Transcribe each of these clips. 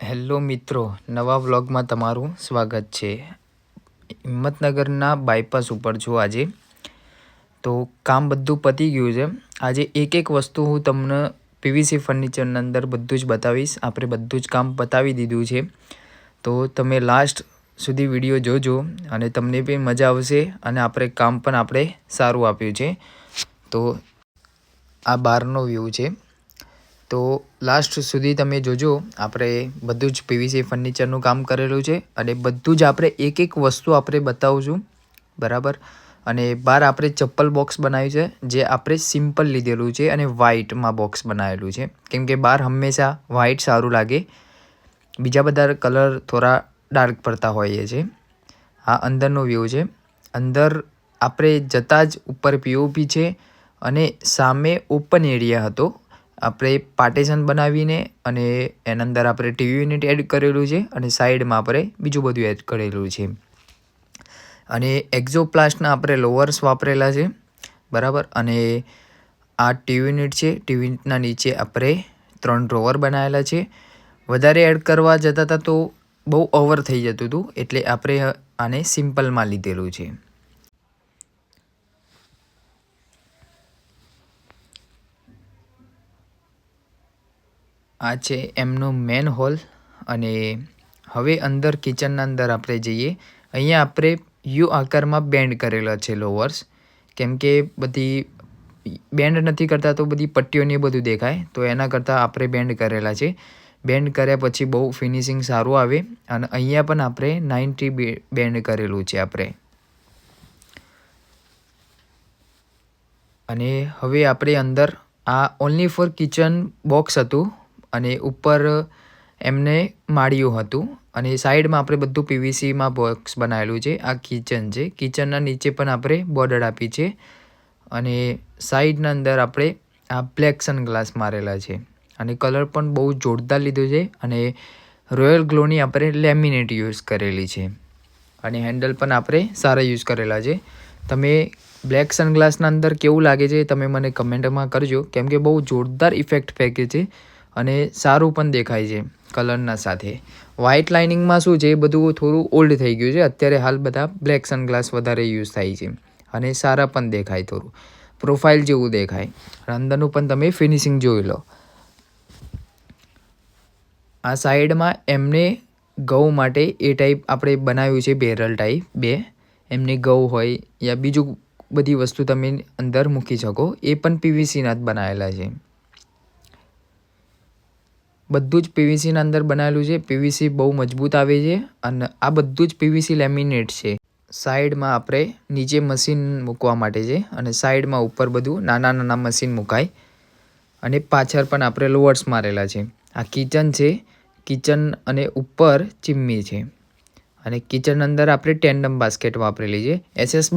Hello મિત્રો, નવા વ્લોગમાં તમારું સ્વાગત છે। હિંમતનગરના બાયપાસ ઉપર છું આજે। તો કામ બધું પતી ગયું છે। આજે એક વસ્તુ હું તમને પીવીસી ફર્નિચરના અંદર બધું જ બતાવીશ। આપણે બધું જ કામ પતાવી દીધું છે, તો તમે લાસ્ટ સુધી વિડીયો જોજો અને તમને બી મજા આવશે અને આપણે કામ પણ આપણે સારું આપ્યું છે। તો આ બહારનો વ્યૂ છે, તો લાસ્ટ સુધી તમે જોજો। આપણે બધું જ પીવીસી ફર્નિચરનું કામ કરેલું છે અને બધું જ આપણે એક વસ્તુ આપણે બતાવું બરાબર। અને બહાર આપણે ચપ્પલ બોક્સ બનાવ્યું છે, જે આપણે સિમ્પલ લીધેલું છે અને વ્હાઇટમાં બોક્સ બનાવેલું છે, કેમ કે બહાર હંમેશા વ્હાઇટ સારું લાગે, બીજા બધા કલર થોડા ડાર્ક પડતા હોઈએ છે। આ અંદરનો વ્યૂ છે। અંદર આપણે જતાં જ ઉપર પીઓપી છે અને સામે ઓપન એરિયા હતો। આપણે પાર્ટીશન બનાવીને અને એના અંદર આપણે ટીવી યુનિટ એડ કરેલું છે અને સાઈડમાં આપણે બીજું બધું એડ કરેલું છે। અને એક્ઝોપ્લાસ્ટના આપણે લોવર્સ વાપરેલા છે બરાબર। અને આ ટીવી યુનિટ છે, ટીવી યુનિટના નીચે આપણે 3 ડ્રોવર બનાવેલા છે। વધારે એડ કરવા જતા હતા તો બહુ ઓવર થઈ જતું હતું, એટલે આપણે આને સિમ્પલમાં લીધેલું છે। આ છે એમનો મેન હોલ। અને હવે અંદર કિચનના અંદર આપણે જઈએ। અહીંયા આપણે યુ આકારમાં બેન્ડ કરેલા છે લોવર્સ, કેમ કે બધી બેન્ડ નથી કરતા તો બધી પટ્ટીઓને બધું દેખાય, તો એના કરતાં આપણે બેન્ડ કરેલા છે। બેન્ડ કર્યા પછી બહુ ફિનિશિંગ સારું આવે। અને અહીંયા પણ આપણે 90 બેન્ડ કરેલું છે આપણે। અને હવે આપણે અંદર આ ઓનલી ફોર કિચન બોક્સ હતું અને ઉપર એમને માળિયું હતું અને સાઈડમાં આપણે બધું પીવીસીમાં બોક્સ બનાવેલું છે। આ કિચન છે, કિચનના નીચે પણ આપણે બોર્ડર આપી છે અને સાઈડના અંદર આપણે આ બ્લેક સનગ્લાસ મારેલા છે અને કલર પણ બહુ જોરદાર લીધું છે। અને રોયલ ગ્લોની આપણે લેમિનેટ યુઝ કરેલી છે અને હેન્ડલ પણ આપણે સારા યુઝ કરેલા છે। તમે બ્લેક સનગ્લાસના અંદર કેવું લાગે છે તમે મને કમેન્ટમાં કરજો, કેમ કે બહુ જોરદાર ઇફેક્ટ ફેંકે છે અને સારું પણ દેખાય છે કલરના સાથે। વ્હાઇટ લાઇનિંગમાં શું છે, એ બધું થોડું ઓલ્ડ થઈ ગયું છે, અત્યારે હાલ બધા બ્લેક સનગ્લાસ વધારે યુઝ થાય છે અને સારા પણ દેખાય, થોડું પ્રોફાઇલ જેવું દેખાય। અંદરનું પણ તમે ફિનિશિંગ જોઈ લો। આ સાઈડમાં એમને ઘઉં માટે એ ટાઈપ આપણે બનાવ્યું છે, બેરલ ટાઈપ બે, એમને ઘઉં હોય યા બીજું બધી વસ્તુ તમે અંદર મૂકી શકો, એ પણ પીવીસીના જ બનાવેલા છે। બધું જ પીવીસીના અંદર બનાવેલું છે। પીવીસી બહુ મજબૂત આવે છે અને આ બધું જ પીવીસી લેમિનેટ છે। સાઈડમાં આપણે નીચે મશીન મૂકવા માટે છે અને સાઈડમાં ઉપર બધું નાના મશીન મુકાય અને પાછળ પણ આપણે લોવર્સ મારેલા છે। આ કિચન છે, કિચન અને ઉપર ચીમની છે અને કિચન અંદર આપણે ટેન્ડમ બાસ્કેટ વાપરેલી છે। એસએસ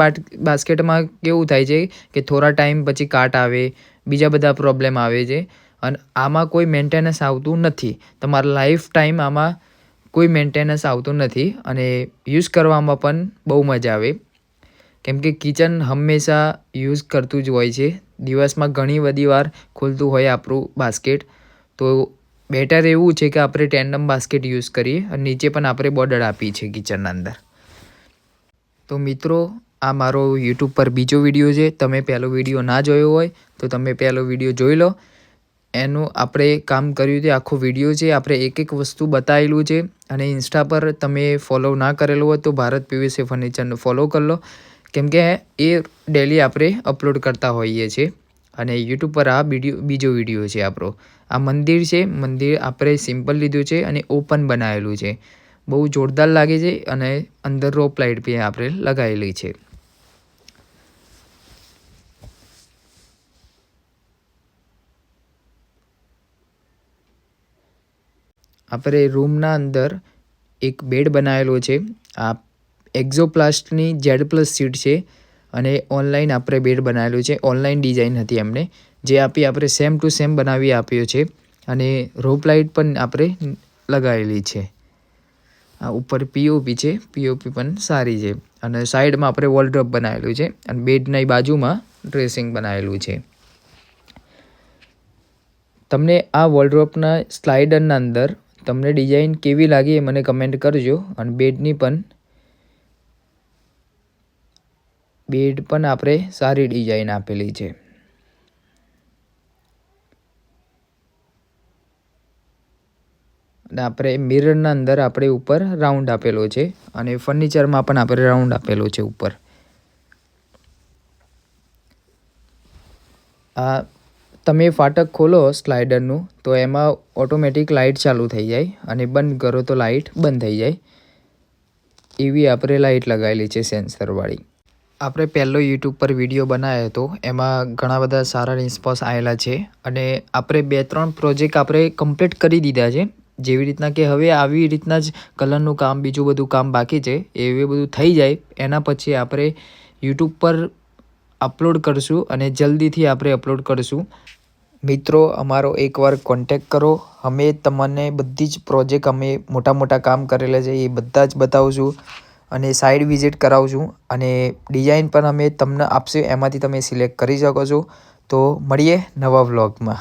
બાસ્કેટમાં કેવું થાય છે કે થોડા ટાઈમ પછી કાટ આવે, બીજા બધા પ્રોબ્લેમ આવે છે અને આમાં કોઈ મેન્ટેનન્સ આવતું નથી। તમારા લાઈફ ટાઈમ આમાં કોઈ મેન્ટેનન્સ આવતું નથી અને યુઝ કરવામાં પણ બહુ મજા આવે, કેમ કે કિચન હંમેશા યુઝ કરતું જ હોય છે। દિવસમાં ઘણી બધી વાર ખુલતું હોય આપણું બાસ્કેટ, તો બેટર એવું છે કે આપણે ટેન્ડમ બાસ્કેટ યુઝ કરીએ અને નીચે પણ આપણે બોર્ડર આપી છે કિચનના અંદર। તો મિત્રો, આ મારો યુટ્યુબ પર બીજો વિડીયો છે। તમે પહેલો વિડીયો ના જોયો હોય તો તમે પહેલો વિડીયો જોઈ લો। એનું આપણે કામ કર્યું છે, આખો વિડીયો છે, આપણે એક વસ્તુ બતાવેલું છે। અને ઇન્સ્ટા પર તમે ફોલો ના કરેલું હોય તો ભારત પીવીસી ફર્નિચરને ફોલો કરી લો, કેમ કે એ ડેલી આપણે અપલોડ કરતા હોઈએ છીએ। અને યુટ્યુબ પર આ બીજો વિડીયો છે આપણો। આ મંદિર છે, મંદિર આપણે સિમ્પલ લીધું છે અને ઓપન બનાવેલું છે, બહુ જોરદાર લાગે છે અને અંદર રોપ લાઇટ બી આપણે લગાવેલી છે। આપણે રૂમના અંદર એક બેડ બનાવેલો છે। આ એક્ઝોપ્લાસ્ટની Z+ સીટ છે અને ઓનલાઈન આપણે બેડ બનાવેલું છે। ઓનલાઈન ડિઝાઇન હતી એમને, જે આપણે સેમ ટુ સેમ બનાવી આપ્યો છે અને રોપ લાઇટ પણ આપણે લગાવેલી છે। આ ઉપર પીઓપી છે, પીઓપી પણ સારી છે અને સાઈડમાં આપણે વોલડ્રોપ બનાવેલું છે અને બેડની બાજુમાં ડ્રેસિંગ બનાવેલું છે। તમને આ વોલડ્રોપના સ્લાઇડરના અંદર તમને ડિઝાઇન કેવી લાગી એ મને કમેન્ટ કરજો. અને બેડ પણ આપણે સારી ડિઝાઇન આપેલી છે. અને આપણે મિરરના અંદર આપણે ઉપર રાઉન્ડ આપેલો છે અને ફર્નિચરમાં પણ આપણે રાઉન્ડ આપેલો છે ઉપર. આ તમે ફાટક ખોલો સ્લાઇડરનું તો એમાં ઓટોમેટિક લાઇટ ચાલુ થઈ જાય અને બંધ કરો તો લાઇટ બંધ થઈ જાય. એવી આપણે લાઇટ લગાવેલી છે સેન્સરવાળી. આપણે પહેલો યુટ્યુબ પર વિડીયો બનાવ્યો હતો, એમાં ઘણા બધા સારા રિસ્પોન્સ આવેલા છે અને આપણે 2-3 પ્રોજેક્ટ આપણે કમ્પ્લીટ કરી દીધા છે. જેવી રીતના કે હવે આવી રીતના જ કલરનું કામ, બીજું બધું કામ બાકી છે. એવી બધું થઈ જાય એના પછી આપણે યુટ્યુબ પર અપલોડ કરશું અને જલ્દીથી આપણે અપલોડ કરશું. મિત્રો, અમારો એકવાર કોન્ટેક કરો. અમે તમને બધી જ પ્રોજેક્ટ અમે મોટા કામ કરેલા છે એ બધા જ બતાવશું અને સાઇડ વિઝિટ કરાવશું અને ડિઝાઇન પણ અમે તમને આપશે, એમાંથી તમે સિલેક્ટ કરી શકો છો. તો મળીએ નવા વ્લોગમાં.